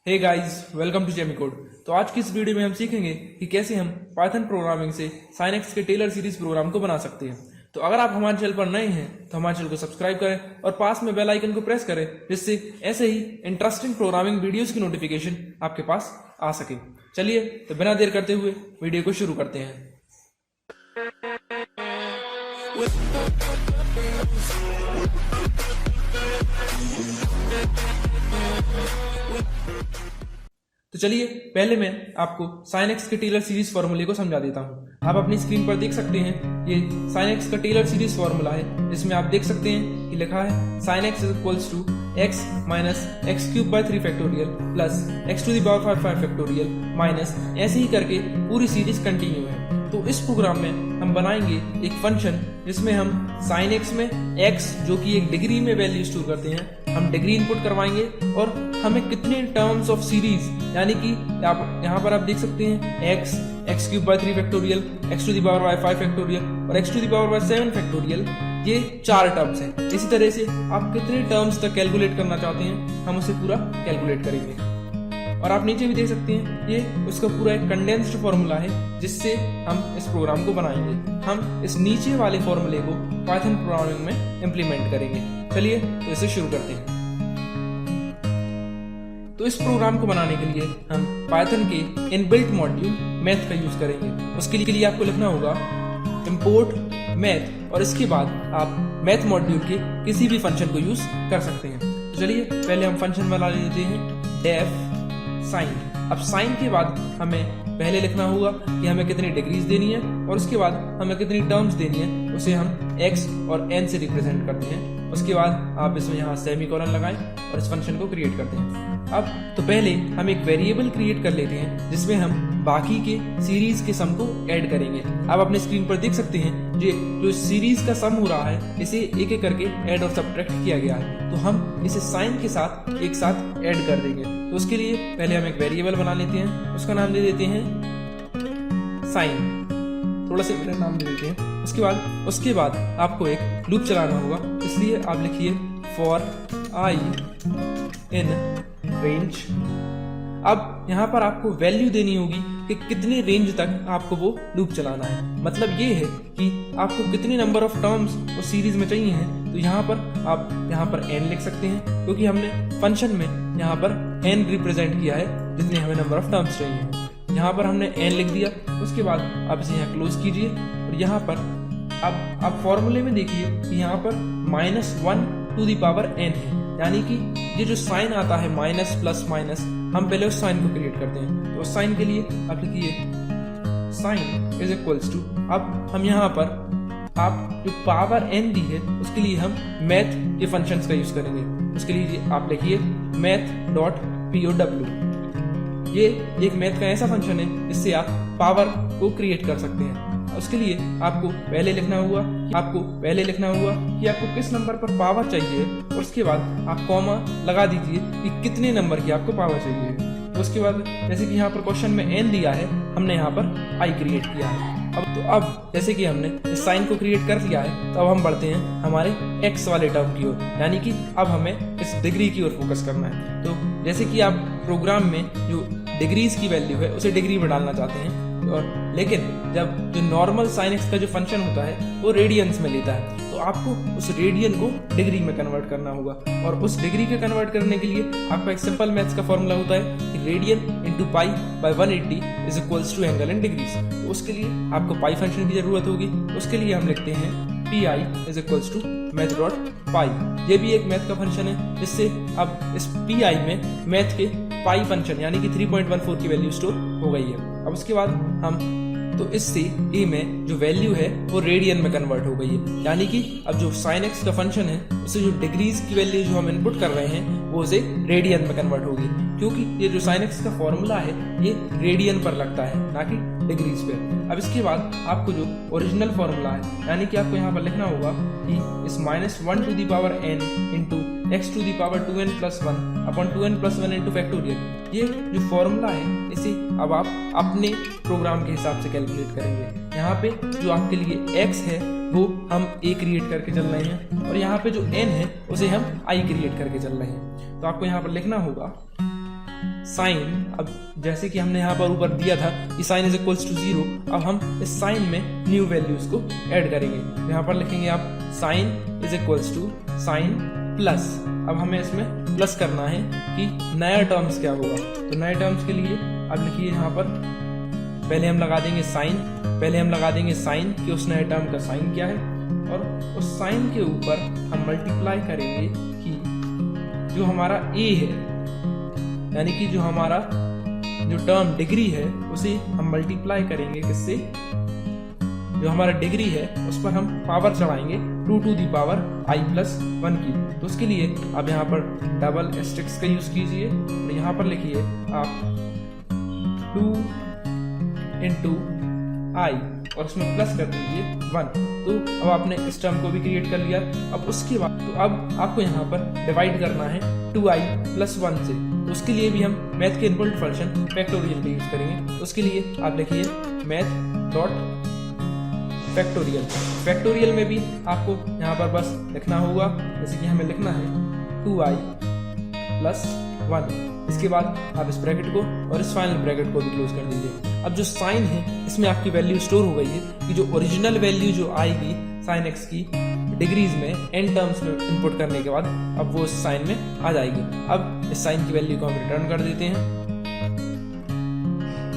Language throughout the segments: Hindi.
Hey guys, welcome to Jamie code. तो आज की इस वीडियो में हम सीखेंगे कि कैसे हम पाइथन प्रोग्रामिंग से साइनेक्स के टेलर सीरीज प्रोग्राम को बना सकते हैं। तो अगर आप हमारे चैनल पर नए हैं तो हमारे चैनल को सब्सक्राइब करें और पास में बेल आइकन को प्रेस करें, जिससे ऐसे ही इंटरेस्टिंग प्रोग्रामिंग वीडियोस की नोटिफिकेशन आपके पास आ सके। चलिए तो बिना देर करते हुए वीडियो को शुरू करते हैं। तो चलिए पहले मैं आपको साइनेक्स के टेलर सीरीज फॉर्मूले को समझा देता हूं। आप अपनी स्क्रीन पर देख सकते हैं ये साइनेक्स का टेलर सीरीज फॉर्मूला है, जिसमें आप देख सकते हैं कि लिखा है sine x is equals to x minus x cube by 3 factorial plus x to the power 5 factorial minus ऐसे ही करके पूरी सीरीज कंटिन्यू है। तो इस प्रोग्राम में हम बनाएंगे एक फंक्शन जिसमें हम साइन एक्स में x जो कि एक डिग्री में वैल्यू स्टोर करते हैं, हम डिग्री इनपुट करवाएंगे और हमें कितने टर्म्स ऑफ सीरीज यानी कि आप यहाँ पर आप देख सकते हैं x cube by 3 factorial, x to the power by 5 factorial और x to the power by 7 factorial, ये 4 टर्म्स हैं। इसी तरह से आप कितने टर्म्स तक कैलकुलेट करना चाहते हैं हम उसे पूरा कैलकुलेट करेंगे। और आप नीचे भी देख सकते हैं ये उसका पूरा एक कंडेंस्ड फॉर्मूला है जिससे हम इस प्रोग्राम को बनाएंगे। हम इस नीचे वाले फॉर्मूले को पाइथन प्रोग्रामिंग में इम्प्लीमेंट करेंगे। चलिए तो इसे शुरू करते हैं। तो इस प्रोग्राम को बनाने के लिए हम पाइथन के इनबिल्ट मॉड्यूल मैथ का यूज करेंगे। उसके लिए आपको लिखना होगा इंपोर्ट मैथ और इसके बाद आप मैथ मॉड्यूल के किसी भी फंक्शन को यूज कर सकते हैं। तो चलिए पहले हम फंक्शन बना लेते हैं डेफ साइन। अब साइन के बाद हमें पहले लिखना होगा कि हमें कितनी डिग्रीज देनी है और उसके बाद हमें कितनी टर्म्स देनी है, उसे हम x और n से रिप्रेजेंट करते हैं। उसके बाद आप इसमें यहाँ सेमीकोलन लगाएं और इस फंक्शन को क्रिएट करते हैं। अब तो पहले हम एक वेरिएबल क्रिएट कर लेते हैं जिसमें हम बाकी के सीरीज के सम को ऐड करेंगे। आप अपने स्क्रीन पर देख सकते हैं जो सीरीज का सम हो रहा है इसे एक एक करके ऐड और सब्ट्रैक्ट किया गया है, तो हम इसे साइन के साथ एक साथ ऐड कर देंगे। तो उसके लिए पहले हम एक वेरिएबल बना लेते हैं, उसका नाम दे देते हैं साइन, थोड़ा सा मेरा नाम दे देते हैं। उसके बाद आपको एक लूप चलाना होगा, इसलिए आप लिखिए फॉर आई इन रेंज। अब यहाँ पर आपको वैल्यू देनी होगी कि कितने रेंज तक आपको वो लूप चलाना है। मतलब ये है कि आपको कितने नंबर ऑफ टर्म्स उस सीरीज में चाहिए हैं। तो यहाँ पर आप यहाँ पर n लिख सकते हैं, क्योंकि हमने फंक्शन में यहाँ पर n रिप्रेजेंट किया है जितने हमें नंबर ऑफ टर्म्स चाहिए हैं। यहाँ पर हमने n लिख दिया। उसके बाद आप इसे यहाँ क्लोज कीजिए और यहाँ पर अब आप फॉर्मूले में देखिए कि यहाँ पर -1 टू द पावर n है, यानी कि ये जो साइन आता है माइनस प्लस माइनस, हम पहले उस साइन को क्रिएट करते हैं। तो उस साइन के लिए आप लिखिए साइन इज इक्वल्स टू, अब हम यहाँ पर आप जो पावर n दी है उसके लिए हम मैथ के फंक्शंस का यूज करेंगे। उसके लिए आप लिखिए मैथ डॉट pow। ये एक मैथ का ऐसा फंक्शन है जिससे आप पावर को क्रिएट कर सकते हैं। उसके लिए आपको पहले लिखना होगा कि आपको किस नंबर पर पावर चाहिए और उसके बाद आप कॉमा लगा दीजिए कि कितने नंबर की आपको पावर चाहिए। तो उसके बाद जैसे कि यहाँ पर क्वेश्चन में n दिया है, हमने यहाँ पर i क्रिएट किया है। अब जैसे कि हमने इस साइन को क्रिएट कर लिया है, तो अब हम बढ़ते हैं हमारे x वाले टर्म की ओर, यानी कि अब हमें इस डिग्री की ओर फोकस करना है। तो जैसे कि आप प्रोग्राम में जो डिग्रीज की वैल्यू है उसे डिग्री में डालना चाहते हैं, और लेकिन जब जो नॉर्मल साइन एक्स का जो फंक्शन होता है वो रेडियंस में लेता है, तो आपको उस रेडियन को डिग्री में कन्वर्ट करना होगा। और उस डिग्री के कन्वर्ट करने के लिए आपका एक सिंपल मैथ्स का फॉर्मूला होता है कि radian into pi by 180 is equals to angle in degrees. तो उसके लिए आपको पाई फंक्शन की जरूरत होगी। उसके लिए हम लिखते हैं pi is equals to math dot pi. ये भी एक मैथ का फंक्शन है जिससे अब इस pi में मैथ के पाई फंक्शन यानी कि 3.14 की वैल्यू स्टोर हो गई है। अब उसके बाद हम तो इससे a में जो वैल्यू है वो रेडियन में कन्वर्ट हो गई है, यानी कि अब जो साइन एक्स का फंक्शन है उससे जो डिग्रीज की वैल्यू जो हम इनपुट कर रहे हैं वो उसे रेडियन में कन्वर्ट होगी, क्योंकि ये जो साइन एक्स का फॉर्मूला है ये रेडियन पर लगता है ना कि डिग्रीज पे। अब इसके बाद आपको जो ओरिजिनल फॉर्मूला है, यानी कि आपको यहाँ पर लिखना होगा कि इस -1 to the power n into x to the power 2n plus 1 upon 2n plus 1 into factorial, ये जो फॉर्मूला है इसे अब आप अपने प्रोग्राम के हिसाब से कैलकुलेट करेंगे। यहाँ पे जो आपके लिए x है वो हम a क्रिएट करके चल रहे हैं और यहाँ पे जो n है उसे हम i क्रिएट करके चल रहे हैं। तो आपको यहाँ पर लिखना होगा साइन, अब जैसे कि हमने यहाँ पर ऊपर दिया था कि साइन इज इक्वल्स टू 0, अब हम इस साइन में न्यू वैल्यूज को ऐड करेंगे। यहाँ पर लिखेंगे आप sine is equals to sine plus, अब हमें इसमें प्लस करना है कि नया टर्म्स क्या होगा। तो नए टर्म्स के लिए अब लिखिए यहाँ पर पहले हम लगा देंगे साइन कि उस नए टर्म का साइन क्या है, और उस साइन के ऊपर हम मल्टीप्लाई करेंगे कि जो हमारा a है, यानी कि जो हमारा जो टर्म डिग्री है उसे हम मल्टीप्लाई करेंगे किससे, जो हमारा डिग्री है उस पर हम power चढ़ाएंगे 2 to the power i plus 1 की। तो उसके लिए आप यहाँ पर डबल एस्टेरिस्क का यूज कीजिए और यहाँ पर लिखिए आप 2 into i और उसमें प्लस कर दीजिए 1। तो अब आपने इस टर्म को भी क्रिएट कर लिया। अब उसके बाद तो अब आपको यहाँ पर डिवाइड करना है 2i plus 1 से। तो उसके लिए भी हम मैथ के इनपुट फंक्शन फैक्टोरियल का यूज करेंगे। तो उसके लिए आप लिखिए मैथ डॉट फैक्टोरियल। फैक्टोरियल में भी आपको यहाँ पर बस लिखना होगा, जैसे कि हमें लिखना है 2i plus 1। इसके बाद आप इस ब्रैकेट को और इस फाइनल ब्रैकेट को भी क्लोज कर दीजिए। अब जो साइन है इसमें आपकी वैल्यू स्टोर हो गई है कि जो ओरिजिनल वैल्यू जो आएगी साइन एक्स की डिग्रीज में एन टर्म्स में इनपुट करने के बाद अब वो इस साइन में आ जाएगी। अब इस साइन की वैल्यू को हम रिटर्न कर देते हैं,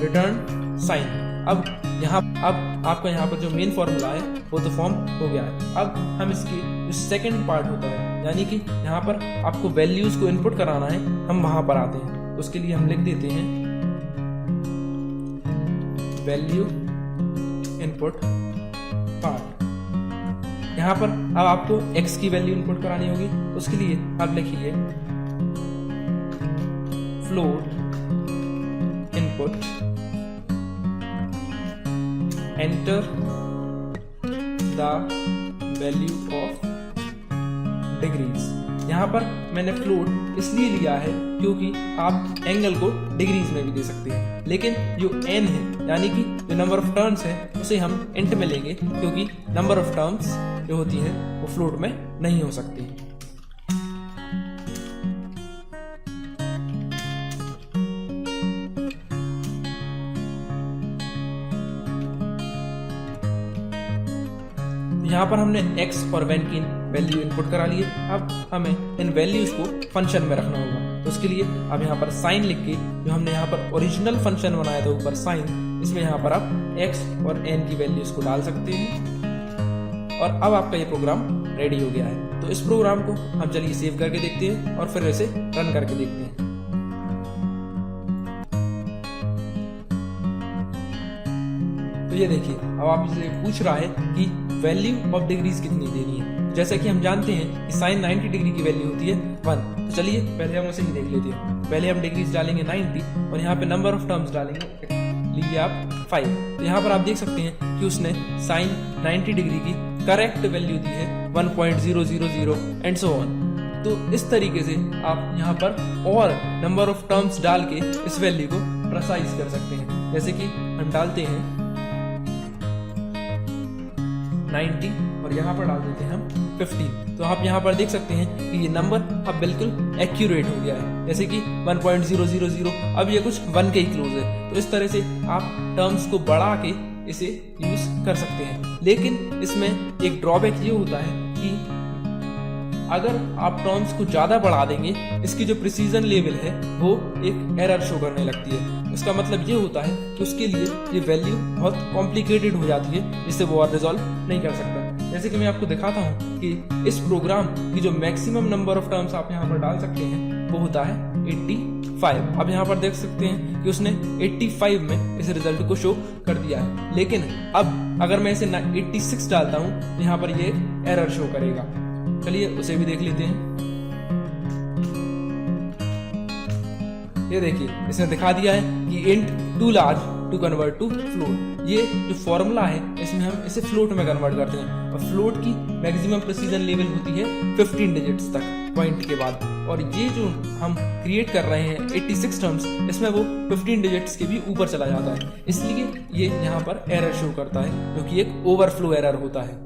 रिटर्न साइन। अब आपका यहाँ पर जो मेन फॉर्मूला है वो तो फॉर्म हो गया है। अब हम इसकी जो सेकंड पार्ट होता है, यानी कि यहाँ पर आपको वैल्यूज को इनपुट कराना है, हम वहां पर आते हैं। तो उसके लिए हम लिख देते हैं वैल्यू इनपुट पार्ट। यहाँ पर अब आपको x की वैल्यू इनपुट करानी होगी। तो उसके लिए आप लिखिए float input enter the value of degrees. यहाँ पर मैंने फ्लोट इसलिए लिया है क्योंकि आप एंगल को डिग्रीज में भी दे सकते हैं, लेकिन जो n है यानी कि जो नंबर ऑफ टर्म्स है उसे हम इंट में लेंगे, क्योंकि नंबर ऑफ टर्म्स जो होती है वो फ्लोट में नहीं हो सकती। यहाँ पर हमने x और वन की वैल्यू इनपुट करा लिए। अब हमें इन वैल्यूज को फंक्शन में रखना होगा। तो उसके लिए अब यहाँ पर साइन लिख के जो हमने यहाँ पर ओरिजिनल फंक्शन बनाया था ऊपर साइन, इसमें यहाँ पर आप x और n की वैल्यूज को डाल सकते हैं। और अब आपका ये प्रोग्राम रेडी हो गया है। तो इस प्रोग्राम को हम चलिए सेव करके देखते हैं और फिर इसे रन करके देखते हैं। तो ये देखिए अब आप इसे पूछ रहा है कि वैल्यू ऑफ डिग्रीज कितनी देनी है। जैसे कि हम जानते हैं कि साइन 90 डिग्री की वैल्यू होती है 1। तो चलिए पहले हम उसे ही देख लेते हैं। पहले हम डिग्रीज डालेंगे 90 और यहाँ पे नंबर ऑफ टर्म्स डालेंगे, लीजिए आप 5। तो यहाँ पर आप देख सकते हैं कि उसने साइन 90 डिग्री की करेक्ट वैल्यू दी है 1.000 एंड सो ऑन। तो इस तरीके से आप यहाँ पर और नंबर ऑफ टर्म्स डाल के इस वैल्यू को प्रिसाइज कर सकते हैं। जैसे कि हम डालते हैं 90 और यहाँ पर डाल देते हैं हम 15। तो आप यहाँ पर देख सकते हैं कि ये नंबर अब बिल्कुल एक्यूरेट हो गया है, जैसे कि 1.000। अब ये कुछ 1 के ही क्लोज है। तो इस तरह से आप टर्म्स को बढ़ा के इसे यूज कर सकते हैं। लेकिन इसमें एक ड्रॉबैक ये होता है कि अगर आप टर्म्स को ज्यादा बढ़ा देंगे, इसकी जो प्रिसीजन लेवल है वो एक एरर शो करने लगती है। इसका मतलब ये होता है कि उसके लिए ये वैल्यू बहुत कॉम्प्लिकेटेड हो जाती है, जिससे वो और रिजॉल्व नहीं कर सकता। जैसे कि मैं आपको दिखाता हूँ कि इस प्रोग्राम की जो मैक्सिमम नंबर ऑफ टर्म्स आप यहाँ पर डाल सकते हैं वो होता है 85। अब यहाँ पर देख सकते हैं कि उसने 85 में इस रिजल्ट को शो कर दिया है। लेकिन अब अगर मैं इसे 86 डालता हूँ तो यहाँ पर ये एरर शो करेगा। चलिए उसे भी देख लेते हैं। ये देखिए इसने दिखा दिया है कि int to large to convert to float. ये जो फॉर्मूला है इसमें हम इसे फ्लोट में कन्वर्ट करते हैं और फ्लोट की मैक्सिमम प्रिसीजन लेवल होती है 15 डिजिट्स तक पॉइंट के बाद। और ये जो हम क्रिएट कर रहे हैं 86 टर्म्स, इसमें वो 15 डिजिट्स के भी ऊपर चला जाता है, इसलिए ये यहाँ पर एरर शो करता है, जो कि एक ओवरफ्लो एरर होता है।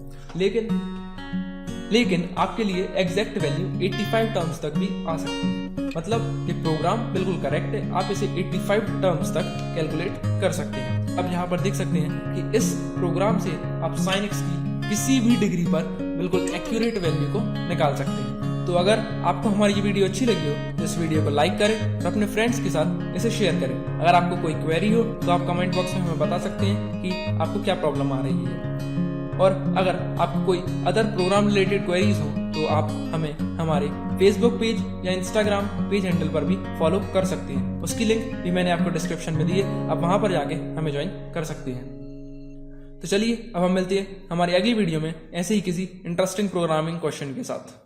लेकिन आपके लिए एग्जैक्ट वैल्यू 85 टर्म्स तक भी आ सकती है। मतलब ये प्रोग्राम बिल्कुल करेक्ट है, आप इसे 85 टर्म्स तक कैलकुलेट कर सकते हैं। अब यहाँ पर देख सकते हैं कि इस प्रोग्राम से आप sin x की किसी भी डिग्री पर बिल्कुल एक्यूरेट वैल्यू को निकाल सकते हैं। तो अगर आपको हमारी ये वीडियो अच्छी लगी हो तो इस वीडियो को लाइक करें और अपने फ्रेंड्स के साथ इसे शेयर करें। अगर आपको कोई क्वेरी हो तो आप कमेंट बॉक्स में हमें बता सकते हैं कि आपको क्या प्रॉब्लम आ रही है। और अगर आपको कोई अदर प्रोग्राम रिलेटेड क्वेरीज हो तो आप हमें हमारे फेसबुक पेज या इंस्टाग्राम पेज हैंडल पर भी फॉलो कर सकते हैं। उसकी लिंक भी मैंने आपको डिस्क्रिप्शन में दी है, आप वहां पर जाके हमें ज्वाइन कर सकते हैं। तो चलिए अब हम मिलते हैं हमारी अगली वीडियो में ऐसे ही किसी इंटरेस्टिंग प्रोग्रामिंग क्वेश्चन के साथ।